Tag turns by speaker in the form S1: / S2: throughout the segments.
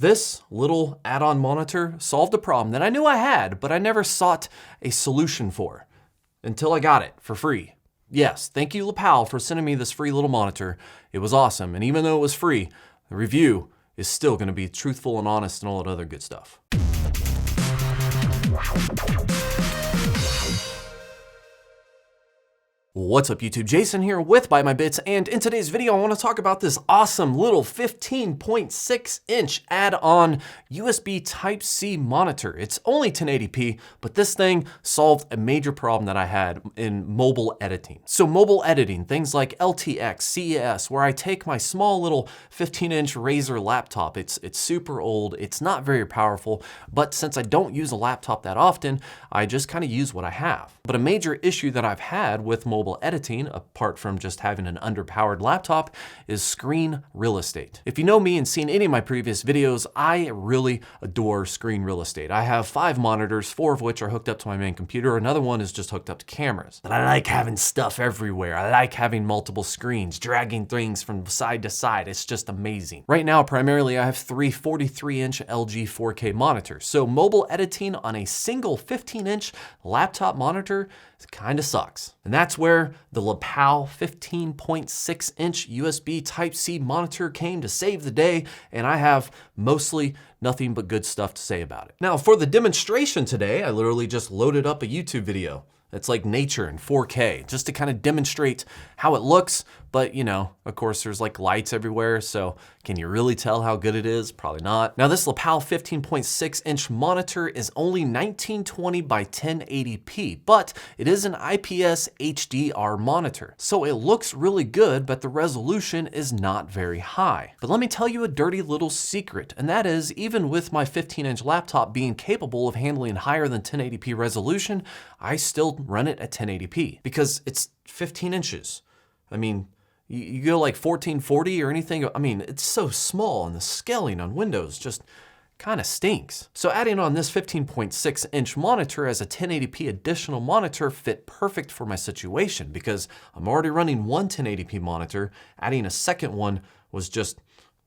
S1: This little add-on monitor solved a problem that I knew I had, but I never sought a solution for until I got it for free. Yes, thank you Lepow for sending me this free little monitor. It was awesome, and even though it was free, the review is still going to be truthful and honest and all that other good stuff. What's up YouTube, Jason here with Byte My Bits, and in today's video I want to talk about this awesome little 15.6 inch add-on USB Type-C monitor. It's only 1080p, but this thing solved a major problem that I had in mobile editing. So mobile editing, things like LTX, CES, where I take my small little 15-inch Razer laptop. It's super old, it's not very powerful, but since I don't use a laptop that often, I just kind of use what I have. But a major issue that I've had with mobile editing, apart from just having an underpowered laptop, is screen real estate. If you know me and seen any of my previous videos, I really adore screen real estate. I have 5 monitors, 4 of which are hooked up to my main computer. Another one is just hooked up to cameras. But I like having stuff everywhere. I like having multiple screens, dragging things from side to side. It's just amazing. Right now, primarily, I have 3 43-inch LG 4K monitors. So mobile editing on a single 15-inch laptop monitor kind of sucks. And that's where the Lepow 15.6 inch USB Type-C monitor came to save the day, and I have mostly nothing but good stuff to say about it. Now for the demonstration today, I literally just loaded up a YouTube video. It's like nature in 4K, just to kind of demonstrate how it looks. But you know, of course there's like lights everywhere, so can you really tell how good it is? Probably not. Now this Lepow 15.6 inch monitor is only 1920 by 1080p, but it is an IPS HDR monitor. So it looks really good, but the resolution is not very high. But let me tell you a dirty little secret, and that is even with my 15-inch laptop being capable of handling higher than 1080p resolution, I still run it at 1080p because it's 15 inches. I mean, you go like 1440 or anything, I mean, it's so small and the scaling on Windows just kind of stinks. So adding on this 15.6 inch monitor as a 1080p additional monitor fit perfect for my situation because I'm already running one 1080p monitor. Adding a second one was just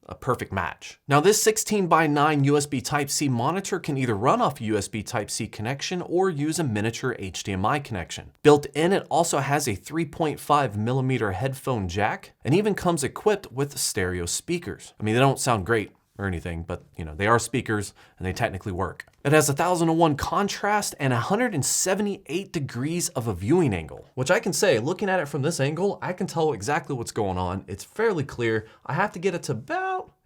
S1: a perfect match. Now this 16 by 9 USB Type-C monitor can either run off a USB Type-C connection or use a miniature HDMI connection. Built in, it also has a 3.5mm headphone jack and even comes equipped with stereo speakers. I mean, they don't sound great or anything, but you know, they are speakers and they technically work. It has 1001 contrast and 178 degrees of a viewing angle, which I can say, looking at it from this angle, I can tell exactly what's going on. It's fairly clear. I have to get it to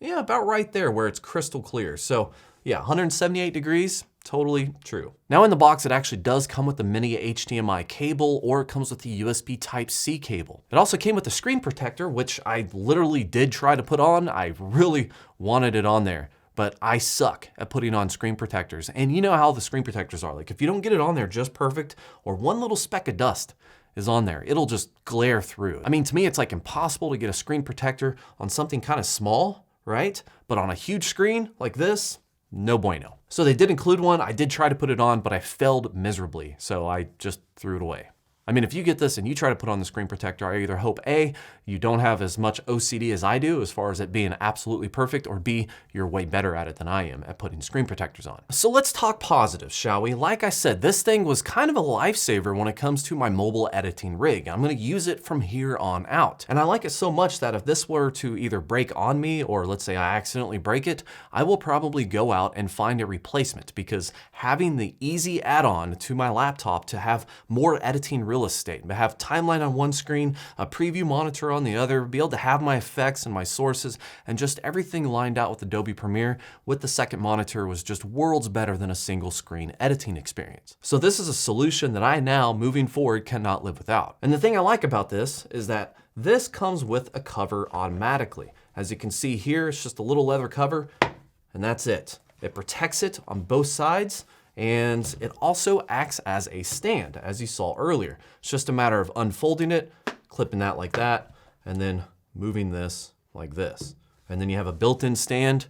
S1: about right there where it's crystal clear. So yeah, 178 degrees, totally true. Now in the box, it actually does come with the mini HDMI cable, or it comes with the USB Type-C cable. It also came with the screen protector, which I literally did try to put on. I really wanted it on there, but I suck at putting on screen protectors. And you know how the screen protectors are. Like if you don't get it on there just perfect, or one little speck of dust is on there, it'll just glare through. I mean, to me, it's like impossible to get a screen protector on something kind of small, right? But on a huge screen like this, no bueno. So they did include one. I did try to put it on, but I failed miserably. So I just threw it away. I mean, if you get this and you try to put on the screen protector, I either hope A, you don't have as much OCD as I do as far as it being absolutely perfect, or B, you're way better at it than I am at putting screen protectors on. So let's talk positives, shall we? Like I said, this thing was kind of a lifesaver when it comes to my mobile editing rig. I'm gonna use it from here on out. And I like it so much that if this were to either break on me, or let's say I accidentally break it, I will probably go out and find a replacement, because having the easy add-on to my laptop to have more editing real estate, but have timeline on one screen, a preview monitor on the other, be able to have my effects and my sources, and just everything lined out with Adobe Premiere with the second monitor was just worlds better than a single screen editing experience. So this is a solution that I now, moving forward, cannot live without. And the thing I like about this is that this comes with a cover automatically. As you can see here, it's just a little leather cover, and that's it. It protects it on both sides, and it also acts as a stand, as you saw earlier. It's just a matter of unfolding it, clipping that like that, and then moving this like this. And then you have a built-in stand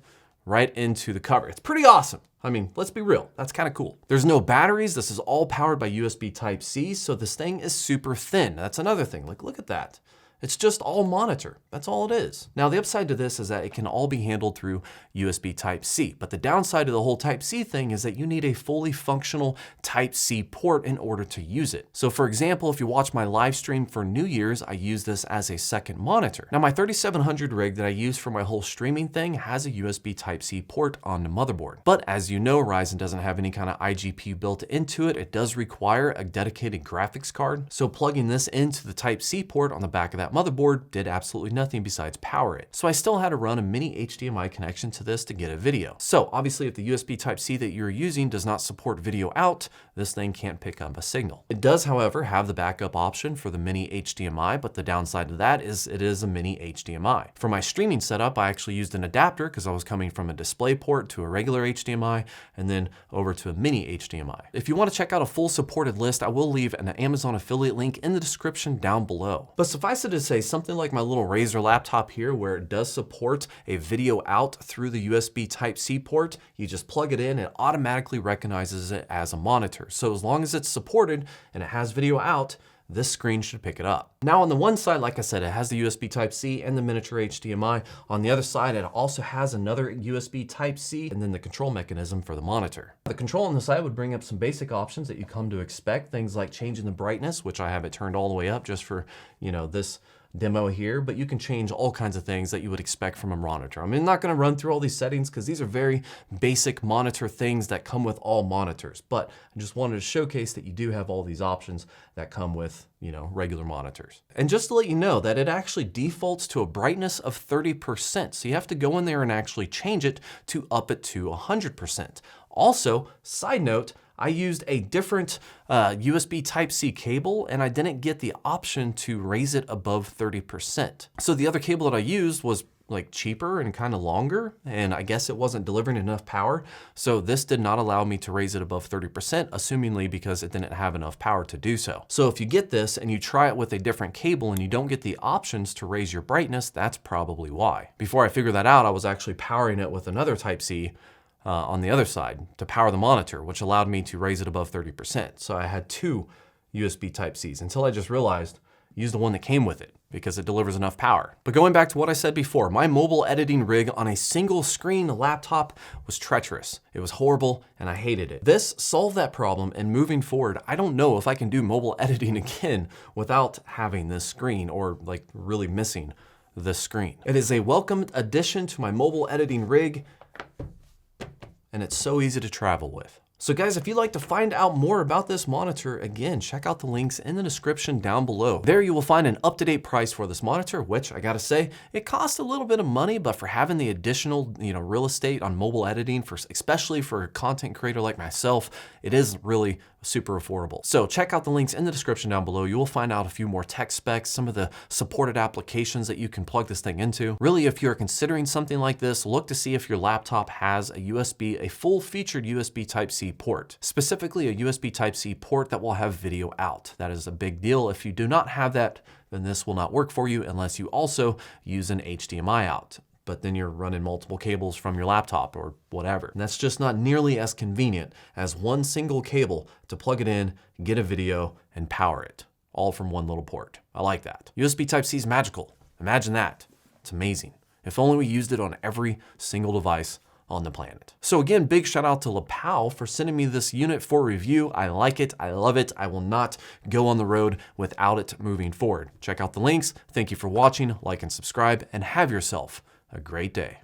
S1: right into the cover. It's pretty awesome. I mean, let's be real, that's kind of cool. There's no batteries. This is all powered by USB Type-C, so this thing is super thin. That's another thing. Like, look at that. It's just all monitor. That's all it is. Now, the upside to this is that it can all be handled through USB Type-C, but the downside of the whole Type-C thing is that you need a fully functional Type-C port in order to use it. So for example, if you watch my live stream for New Year's, I use this as a second monitor. Now, my 3700 rig that I use for my whole streaming thing has a USB Type-C port on the motherboard. But as you know, Ryzen doesn't have any kind of iGPU built into it. It does require a dedicated graphics card. So plugging this into the Type-C port on the back of that motherboard did absolutely nothing besides power it. So I still had to run a mini HDMI connection to this to get a video. So obviously if the USB Type-C that you're using does not support video out, this thing can't pick up a signal. It does, however, have the backup option for the mini HDMI, but the downside of that is it is a mini HDMI. For my streaming setup, I actually used an adapter because I was coming from a display port to a regular HDMI and then over to a mini HDMI. If you want to check out a full supported list, I will leave an Amazon affiliate link in the description down below. But suffice it to say, something like my little Razer laptop here, where it does support a video out through the USB Type-C port, you just plug it in, it automatically recognizes it as a monitor. So as long as it's supported and it has video out, this screen should pick it up. Now on the one side, like I said, it has the USB Type-C and the miniature HDMI. On the other side, it also has another USB Type-C and then the control mechanism for the monitor. The control on the side would bring up some basic options that you come to expect, things like changing the brightness, which I have it turned all the way up just for, this demo here, but you can change all kinds of things that you would expect from a monitor. I'm not going to run through all these settings because these are very basic monitor things that come with all monitors, but I just wanted to showcase that you do have all these options that come with, regular monitors. And just to let you know that it actually defaults to a brightness of 30%, so you have to go in there and actually change it to up it to 100%. Also, side note, I used a different USB Type-C cable and I didn't get the option to raise it above 30%. So the other cable that I used was like cheaper and kind of longer, and I guess it wasn't delivering enough power. So this did not allow me to raise it above 30%, assumingly because it didn't have enough power to do so. So if you get this and you try it with a different cable and you don't get the options to raise your brightness, that's probably why. Before I figured that out, I was actually powering it with another Type-C on the other side to power the monitor, which allowed me to raise it above 30%. So I had two USB Type-Cs until I just realized use the one that came with it because it delivers enough power. But going back to what I said before, my mobile editing rig on a single screen laptop was treacherous. It was horrible and I hated it. This solved that problem, and moving forward, I don't know if I can do mobile editing again without having this screen or like really missing this screen. It is a welcome addition to my mobile editing rig, and it's so easy to travel with. So guys, if you'd like to find out more about this monitor, again, check out the links in the description down below. There you will find an up-to-date price for this monitor, which I gotta say, it costs a little bit of money, but for having the additional, real estate on mobile editing, especially for a content creator like myself, it is really super affordable. So check out the links in the description down below. You will find out a few more tech specs, some of the supported applications that you can plug this thing into. Really, if you're considering something like this, look to see if your laptop has a full-featured USB Type-C port, specifically a USB Type-C port that will have video out. That is a big deal. If you do not have that, then this will not work for you unless you also use an HDMI out. But then you're running multiple cables from your laptop or whatever. And that's just not nearly as convenient as one single cable to plug it in, get a video, and power it, all from one little port. I like that. USB Type-C is magical. Imagine that. It's amazing. If only we used it on every single device on the planet. So again, big shout out to Lepow for sending me this unit for review. I like it, I love it. I will not go on the road without it moving forward. Check out the links. Thank you for watching, like and subscribe, and have yourself a great day.